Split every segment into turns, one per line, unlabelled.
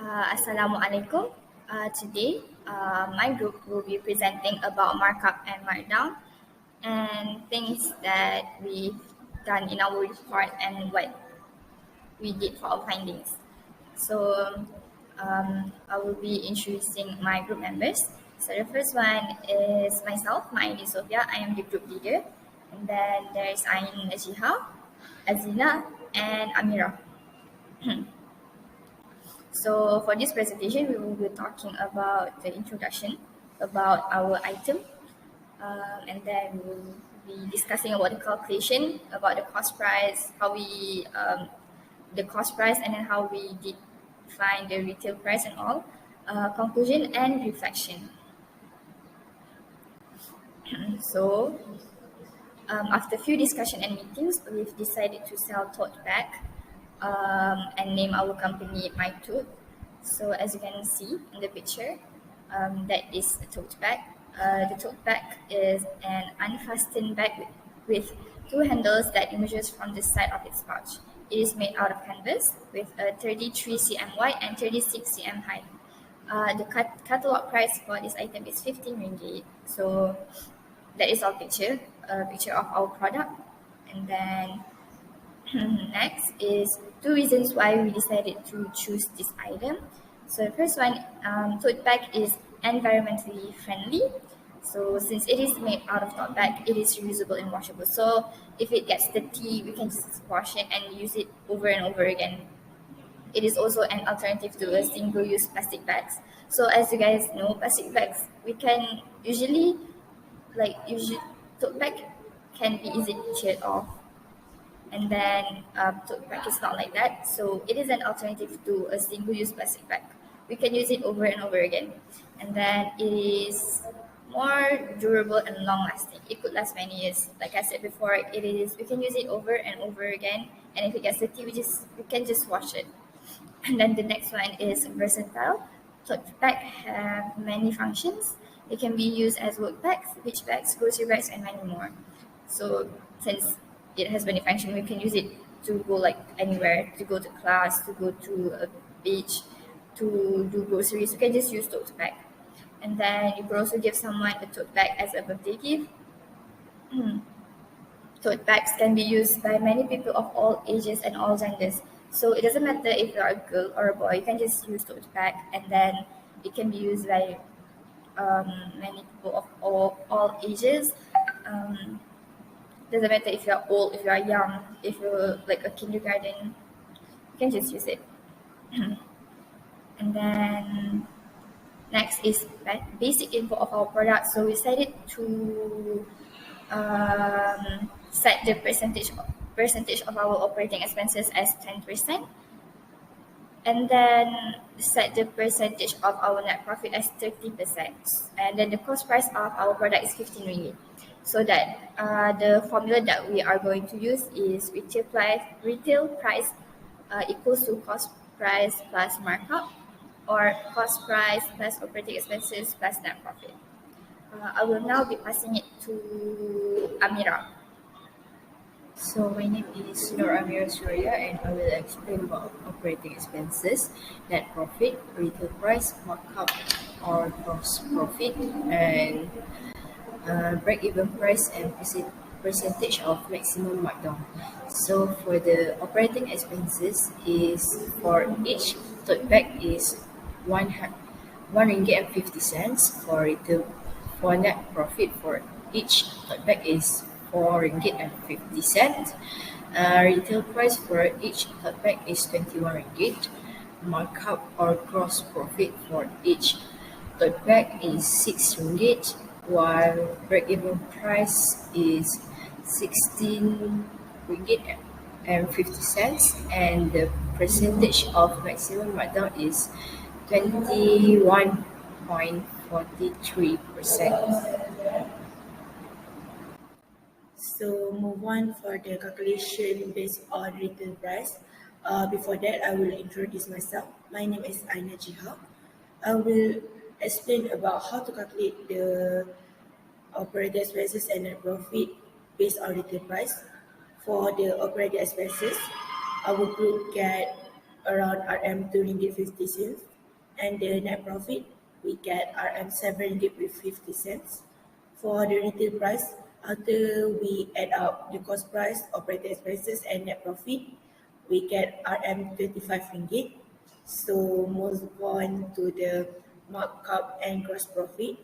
Assalamualaikum. Today, my group will be presenting about markup and markdown and things that we've done in our report and what we did for our findings. So, I will be introducing my group members. So, the first one is myself. My name is Sofiya. I am the group leader. And then there's Najihah, Adzlina, and Amirah. So for this presentation, we will be talking about the introduction, about our item, and then we will be discussing about the calculation, about the cost price, the cost price, and then how we did find the retail price and all, conclusion and reflection. So after few discussion and meetings, we've decided to sell tote bag and name our company My Tote. So as you can see in the picture, that is a tote bag. The tote bag is an unfastened bag with two handles that emerges from the side of its pouch. It is made out of canvas with a 33 cm wide and 36 cm height. The catalog price for this item is 15 ringgit. So that is our picture, a picture of our product. And then next is two reasons why we decided to choose this item. So the first one, tote bag is environmentally friendly. So since it is made out of tote bag, it is reusable and washable. So if it gets dirty, we can just wash it and use it over and over again. It is also an alternative to a single-use plastic bags. So as you guys know, plastic bags, we can usually tote bag can be easily teared off, and then tote bag is not like that. So it is an alternative to a single-use plastic bag. We can use it over and over again, and then it is more durable and long-lasting. It could last many years. Like I said before, we can use it over and over again, and if it gets dirty, we can just wash it. And then the next one is versatile. Tote bag have many functions. It can be used as work bags, beach bags, grocery bags, and many more. So since it has many functions, we can use it to go like anywhere, to go to class, to go to a beach, to do groceries. You can just use tote bag. And then you could also give someone a tote bag as a birthday gift. Tote bags can be used by many people of all ages and all genders. So it doesn't matter if you're a girl or a boy, you can just use tote bag, and then it can be used by many people of all ages. Doesn't matter if you're old, if you're young, if you're like a kindergarten, you can just use it. And then next is basic info of our product. So we decided to set the percentage of our operating expenses as 10%, and then set the percentage of our net profit as 30%, and then the cost price of our product is 15 ringgit. So that the formula that we are going to use is retail price equals to cost price plus markup, or cost price plus operating expenses plus net profit. I will now be passing it to Amirah.
So my name is Amirah Surya, and I will explain about operating expenses, net profit, retail price, markup or gross profit, and break-even price and percentage of maximum markdown. So for the operating expenses is for each tote bag is one ringgit and 50 cents. For net profit for each tote bag is 4 ringgit and 50 cents. Retail price for each tote bag is 21 ringgit. Markup or gross profit for each tote bag is 6 ringgit, while break-even price is 16 ringgit and 50 cents, and the percentage of maximum markdown is 21.43%.
So move on for the calculation based on retail price. Before that, I will introduce myself. My name is Najihah. I will explain about how to calculate the operating expenses and net profit based on retail price. For the operating expenses, our group get around RM 2 ringgit 50 cents, and the net profit we get RM 7 ringgit with 50 cents. For the retail price, after we add up the cost price, operating expenses, and net profit, we get RM 25 ringgit. So move on to the markup and gross profit.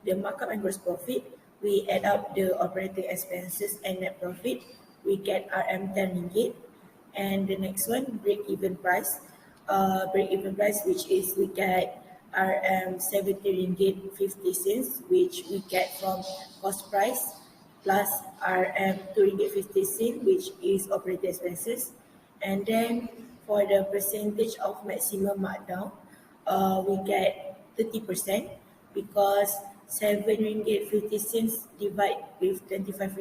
The markup and gross profit, we add up the operating expenses and net profit, we get RM 10 ringgit. And the next one, break-even price. Break-even price, which is we get RM 70 ringgit 50 cents, which we get from cost price, plus RM 2 ringgit 50 cents, which is operating expenses. And then for the percentage of maximum markdown, we get 30% because 7 ringgit 50 cents divide with 35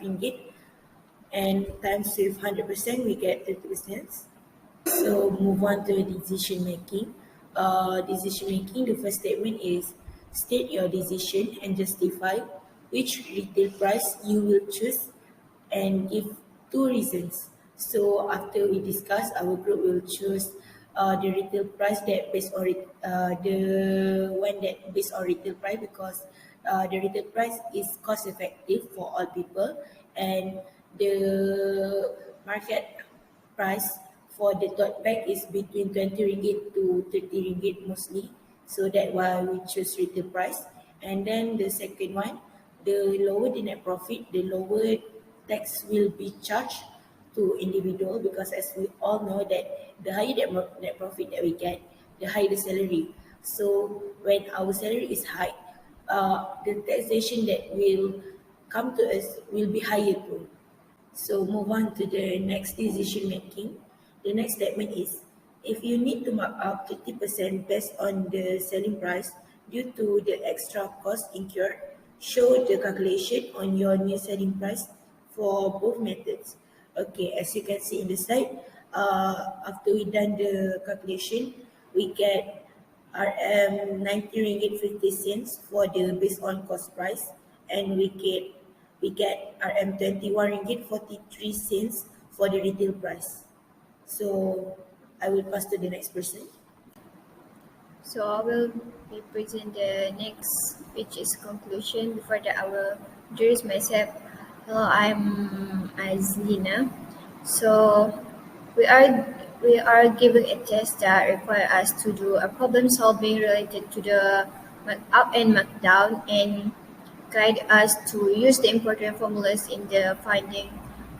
ringgit and times with 100%, we get 30%. So move on to decision making. Decision making, the first statement is state your decision and justify which retail price you will choose and give two reasons. So after we discuss, our group will choose the retail price that based on the one that based on retail price because the retail price is cost effective for all people, and the market price for the tote bag is between 20 ringgit to 30 ringgit mostly. So that's why we choose retail price. And then the second one, the lower the net profit, the lower tax will be charged to individual because as we all know that the higher net profit that we get, the higher the salary. So when our salary is high, the taxation that will come to us will be higher too. So move on to the next decision making. The next statement is, if you need to mark up 30% based on the selling price due to the extra cost incurred, show the calculation on your new selling price for both methods. Okay, as you can see in the slide, after we done the calculation, we get RM 90 ringgit 50 cents for the based on cost price, and we get RM 21 ringgit 43 cents for the retail price. So I will pass to the next person.
So I will be present the next, which is conclusion. Before that, I will introduce myself. Hello, I'm adzlina. So we are we are giving a test that require us to do a problem solving related to the mark up and mark down and guide us to use the important formulas in the finding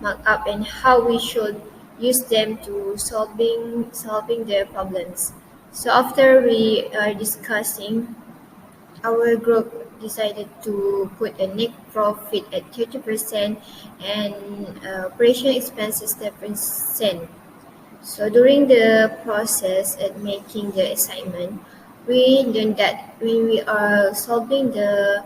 markup and how we should use them to solving the problems. So after we are discussing, our group decided to put a net profit at 30% and operation expenses 10%. So during the process at making the assignment, we learned that when we are solving the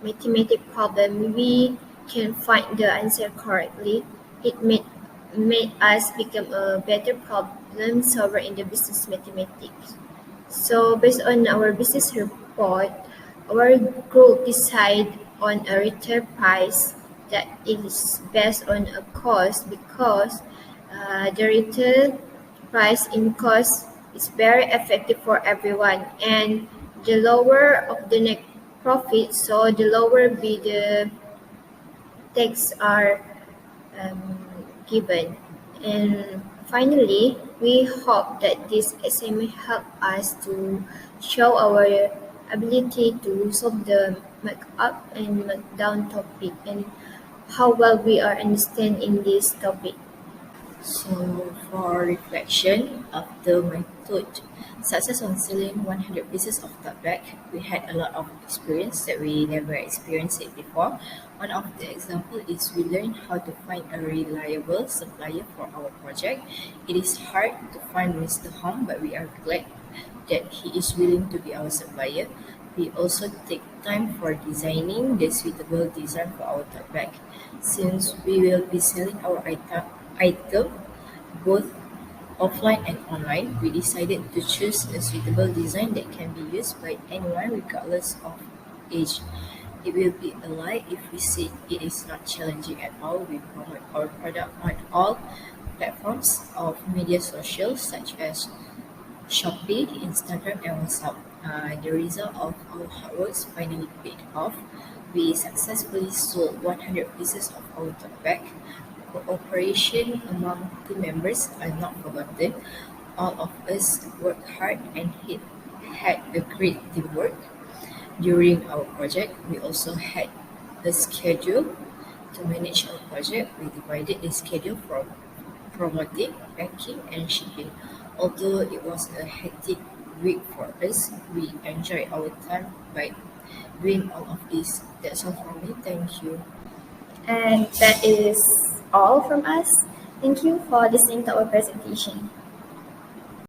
mathematical problem, we can find the answer correctly. It made us become a better problem solver in the business mathematics. So based on our business report, our group decide on a retail price that is based on a cost because the retail price in cost is very effective for everyone, and the lower of the net profit, so the lower be the tax are um, given. And finally, we hope that this assignment help us to show our ability to solve the markup and markdown topic and how well we are understanding this topic.
So for reflection, after my Tote success on selling 100 pieces of tote bag, we had a lot of experience that we never experienced it before. One of the example is we learned how to find a reliable supplier for our project. It is hard to find Mr. Hong, but we are glad that he is willing to be our supplier. We also take time for designing the suitable design for our tote bag. Since we will be selling our item both offline and online, we decided to choose a suitable design that can be used by anyone regardless of age. It will be a lie if we say it is not challenging at all. We promote our product on all platforms of media social such as Shopee, Instagram, and WhatsApp. The result of our hard work finally paid off. We successfully sold 100 pieces of our tote bag. Cooperation among team members are not forgotten. All of us worked hard and had a great teamwork. During our project, we also had a schedule to manage our project. We divided the schedule from promoting, packing, and shipping. Although it was a hectic week for us, we enjoyed our time by doing all of this. That's all from me. Thank you.
And that is all from us. Thank you for listening to our presentation.